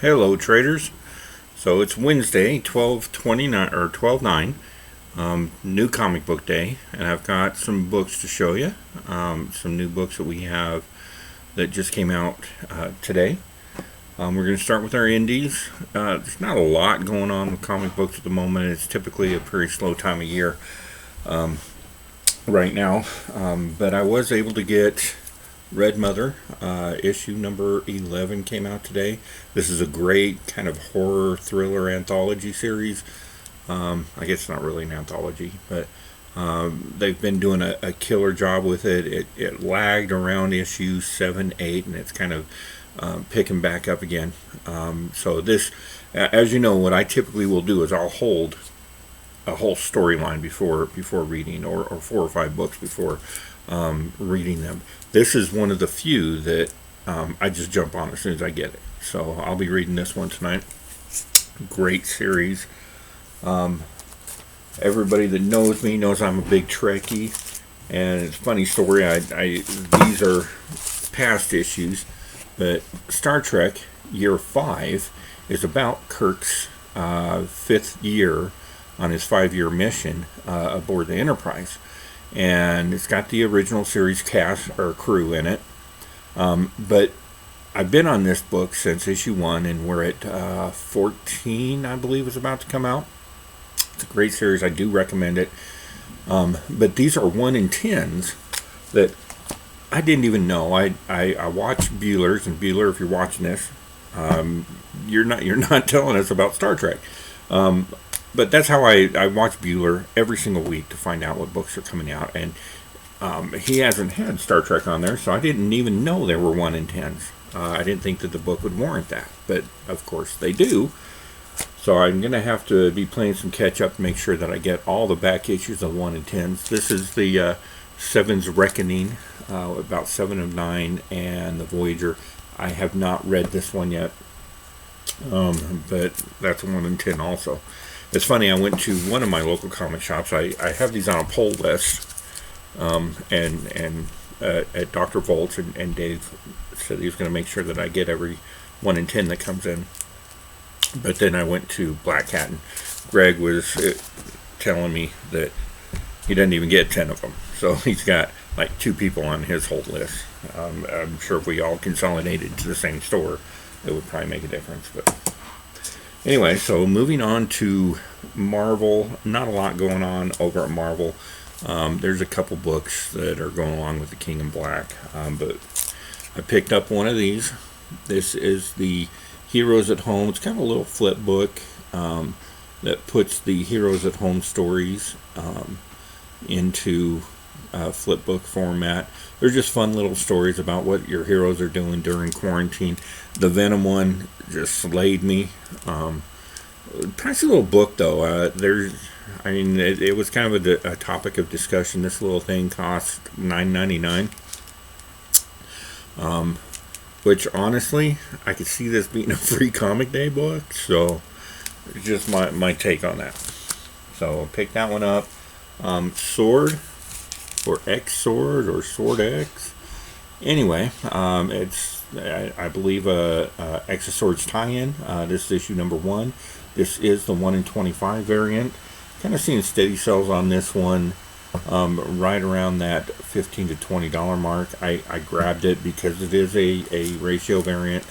Hello, traders. So it's Wednesday, 12/29 or 12/9, new comic book day, and I've got some books to show you. Some new books that we have that just came out today. We're going to start with our indies. There's not a lot going on with comic books at the moment. It's typically a pretty slow time of year right now, but I was able to get Red Mother, issue number 11 came out today. This is a great kind of horror thriller anthology series. I guess it's not really an anthology, but they've been doing a killer job with it. It lagged around issue 7, 8, and it's kind of picking back up again. So this, as you know, what I typically will do is I'll hold a whole storyline before reading, or 4 or 5 books before reading them. This is one of the few that I just jump on as soon as I get it. So I'll be reading this one tonight. Great series. Everybody that knows me knows I'm a big Trekkie, and it's a funny story. These are past issues, but Star Trek Year 5 is about Kirk's 5th year on his 5-year mission aboard the Enterprise. And it's got the original series cast or crew in it. But I've been on this book since issue 1, and we're at 14, I believe, is about to come out. It's a great series. I do recommend it. But these are 1 in 10s that I didn't even know. I watched Bueller's, and Bueller, if you're watching this, you're not telling us about Star Trek. But that's how I watch Bueller every single week to find out what books are coming out. And he hasn't had Star Trek on there, so I didn't even know there were 1 in 10s. I didn't think that the book would warrant that. But, of course, they do. So I'm going to have to be playing some catch-up to make sure that I get all the back issues of 1 in 10s. This is the Seven's Reckoning, about 7 of 9, and the Voyager. I have not read this one yet, but that's 1 in 10 also. It's funny, I went to one of my local comic shops. I have these on a poll list, and at Dr. Volt's, and Dave said he was going to make sure that I get every 1 in 10 that comes in. But then I went to Black Hat, and Greg was telling me that he doesn't even get 10 of them. So he's got like 2 people on his whole list. I'm sure if we all consolidated to the same store, it would probably make a difference. But anyway, so moving on to Marvel. Not a lot going on over at Marvel. There's a couple books that are going along with the King in Black. But I picked up one of these. This is the Heroes at Home. It's kind of a little flip book that puts the Heroes at Home stories into flip book format. They're just fun little stories about what your heroes are doing during quarantine. The Venom one just slayed me. Pricey little book though. It was kind of a topic of discussion. This little thing cost $9.99. Which honestly, I could see this being a free comic day book. So just my take on that. So pick that one up. Sword, or X Sword, or Sword X. Anyway, it's I believe X Swords tie-in. This is issue number 1. This is the 1 in 25 variant. Kind of seeing steady sales on this one, right around that $15 to $20 mark. I grabbed it because it is a ratio variant,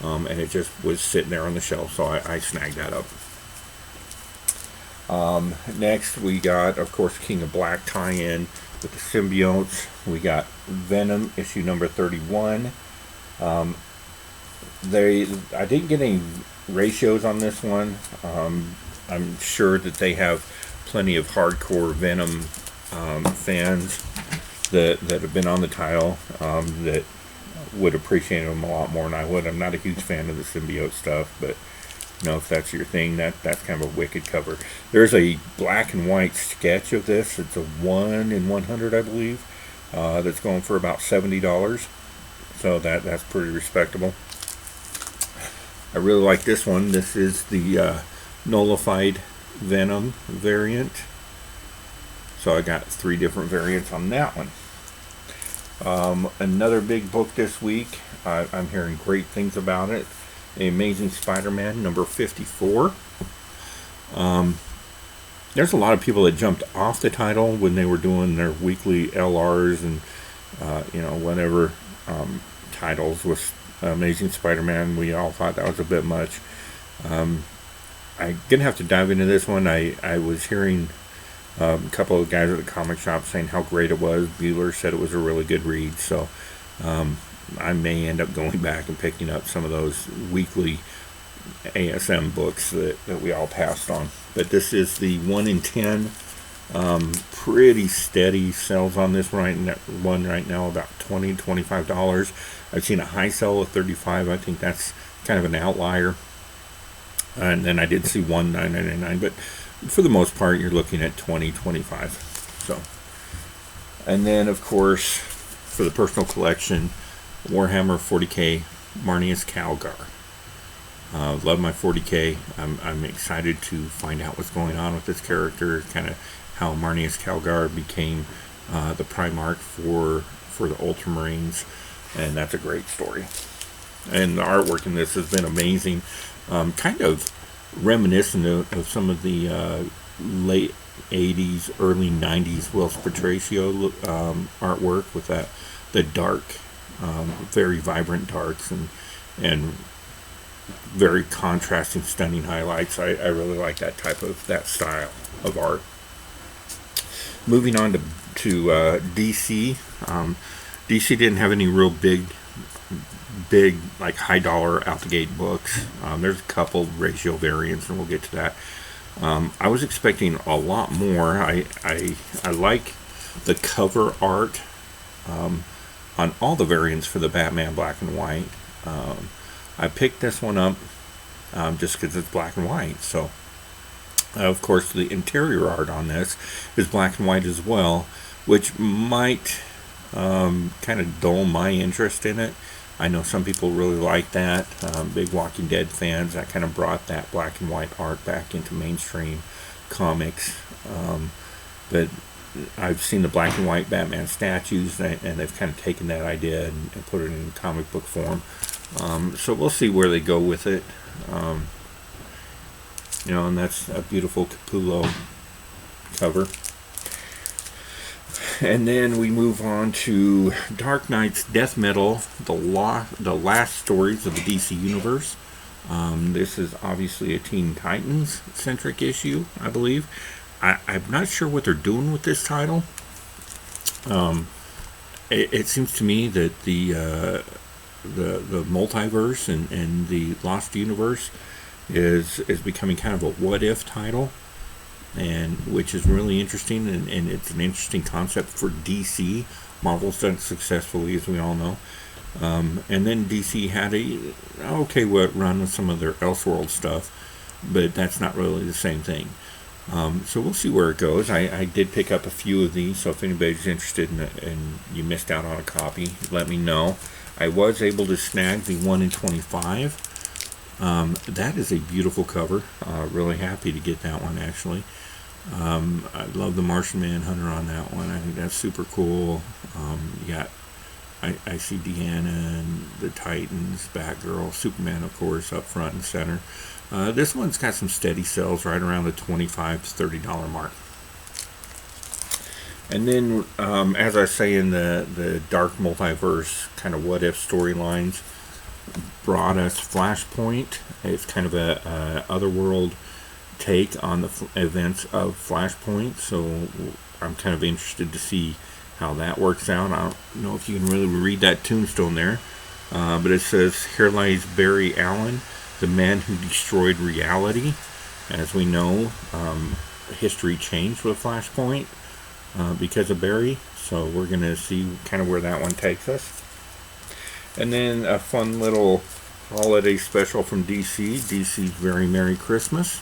and it just was sitting there on the shelf, so I snagged that up. Next we got, of course, King of Black tie-in with the symbiotes. We got Venom issue number 31. I didn't get any ratios on this one. I'm sure that they have plenty of hardcore Venom fans that have been on the title that would appreciate them a lot more than I would. I'm not a huge fan of the symbiote stuff, but if that's your thing, that's kind of a wicked cover. There's a black and white sketch of this. It's a 1 in 100, I believe, that's going for about $70. So that's pretty respectable. I really like this one. This is the nullified Venom variant. So I got 3 different variants on that one. Another big book this week. I'm hearing great things about it. The Amazing Spider-Man number 54. There's a lot of people that jumped off the title when they were doing their weekly LRs and whatever titles with Amazing Spider-Man. We all thought that was a bit much. I didn't have to dive into this one. I was hearing a couple of guys at the comic shop saying how great it was. Bueller said it was a really good read, so I may end up going back and picking up some of those weekly ASM books that we all passed on. But this is the 1 in 10. Pretty steady sales on this right now, about $20-$25. I've seen a high sell of $35. I think that's kind of an outlier. And then I did see one $9.99, but for the most part, you're looking at $20-$25. So, and then of course, for the personal collection, Warhammer 40k Marneus Calgar. Love my 40k. I'm excited to find out what's going on with this character, kind of how Marneus Calgar became the Primarch for the Ultramarines, and that's a great story. And the artwork in this has been amazing. Kind of reminiscent of some of the late 80s, early 90s Whilce Patricio artwork with the dark, very vibrant darks and very contrasting, stunning highlights. I really like that style of art. Moving on to DC. DC didn't have any real big like high dollar out the gate books. There's a couple ratio variants, and we'll get to that. I was expecting a lot more. I like the cover art on all the variants for the Batman black and white. I picked this one up just because it's black and white. So, of course, the interior art on this is black and white as well, which might kind of dull my interest in it. I know some people really like that. Big Walking Dead fans, that kind of brought that black and white art back into mainstream comics. But I've seen the black and white Batman statues, and they've kind of taken that idea and put it in comic book form. So we'll see where they go with it. And that's a beautiful Capullo cover. And then we move on to Dark Knight's Death Metal, the last stories of the DC Universe. This is obviously a Teen Titans centric issue, I believe. I'm not sure what they're doing with this title. It seems to me that the multiverse and the Lost Universe is becoming kind of a what if title, and which is really interesting, and it's an interesting concept for DC. Marvel's done it successfully, as we all know. And then DC had a run with some of their Elseworld stuff, but that's not really the same thing. So we'll see where it goes. I did pick up a few of these, so if anybody's interested and you missed out on a copy, let me know. I was able to snag the 1 in 25. That is a beautiful cover. Really happy to get that one, actually. I love the Martian Manhunter on that one. I think that's super cool. You got, I see Deanna and the Titans, Batgirl, Superman, of course, up front and center. This one's got some steady sales right around the $25 to $30 mark. And then, as I say in the Dark Multiverse kind of what-if storylines, brought us Flashpoint. It's kind of a otherworld take on the events of Flashpoint, so I'm kind of interested to see how that works out. I don't know if you can really read that tombstone there, but it says, "Here lies Barry Allen, the man who destroyed reality." As we know, history changed with Flashpoint because of Barry, so we're going to see kind of where that one takes us. And then a fun little holiday special from DC, DC's Very Merry Christmas,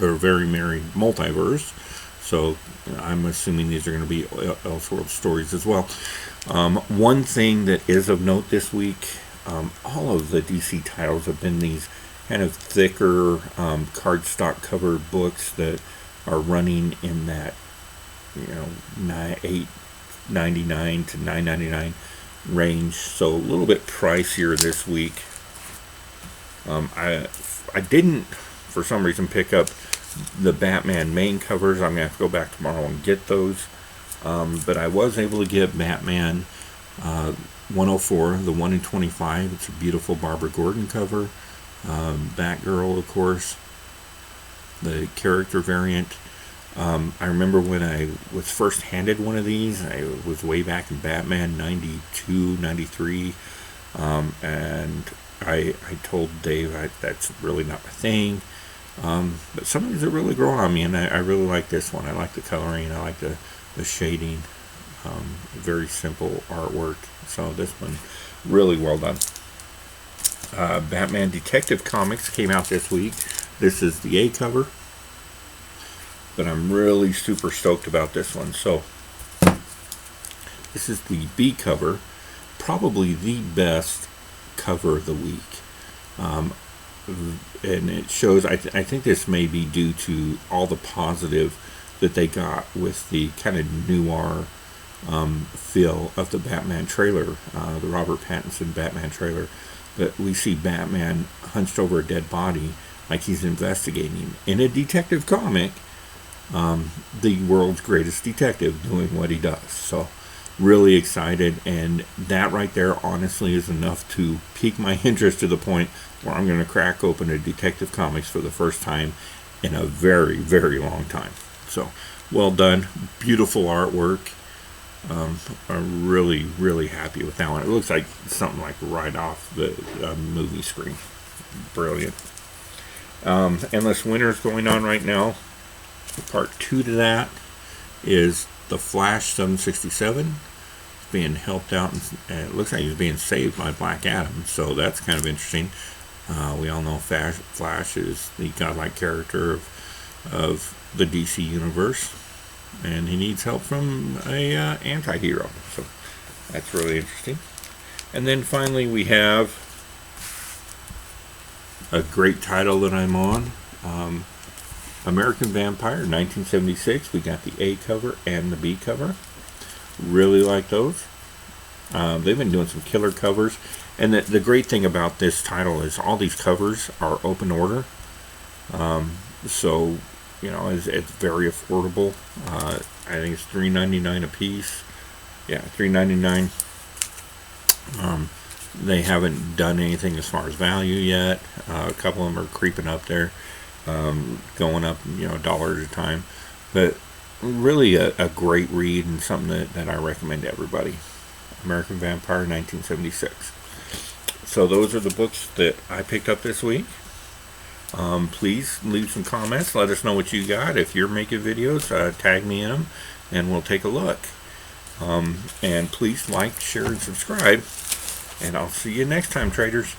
or Very Merry Multiverse. So I'm assuming these are going to be Elseworld stories as well. One thing that is of note this week, all of the DC titles have been these kind of thicker cardstock cover books that are running in that $8.99 to $9.99 range, so a little bit pricier this week. I didn't, for some reason, pick up the Batman main covers. I'm going to have to go back tomorrow and get those. But I was able to get Batman 104, the 1 in 25. It's a beautiful Barbara Gordon cover. Batgirl, of course, the character variant. I remember when I was first handed one of these, I was way back in Batman 92, 93, and I told Dave that's really not my thing. But some of these are really growing on me, and I really like this one. I like the coloring, I like the shading, very simple artwork. So this one, really well done. Batman Detective Comics came out this week. This is the A cover, but I'm really super stoked about this one. So this is the B cover, probably the best cover of the week. And it shows, I think this may be due to all the positive that they got with the kind of noir feel of the Batman trailer, the Robert Pattinson Batman trailer. But we see Batman hunched over a dead body like he's investigating in a detective comic, the world's greatest detective doing what he does. So really excited, and that right there honestly is enough to pique my interest to the point where I'm going to crack open a Detective Comics for the first time in a very, very long time. So well done, beautiful artwork. I'm really, really happy with that one. It looks like something like right off the movie screen. Brilliant. Endless Winter's going on right now. Part 2 to that is the Flash 767 being helped out, and it looks like he's being saved by Black Adam, so that's kind of interesting. We all know Flash is the godlike character of the DC universe, and he needs help from a anti-hero, so that's really interesting. And then finally we have a great title that I'm on, American Vampire 1976. We got the A cover and the B cover. Really like those. They've been doing some killer covers, and the great thing about this title is all these covers are open order, so you know it's very affordable. I think it's $3.99 a piece. Yeah, $3.99. They haven't done anything as far as value yet. A couple of them are creeping up there, going up, $1 at a time. But really a great read, and something that I recommend to everybody. American Vampire 1976. So those are the books that I picked up this week. Please leave some comments. Let us know what you got. If you're making videos, tag me in them, and we'll take a look. And please like, share, and subscribe. And I'll see you next time, traders.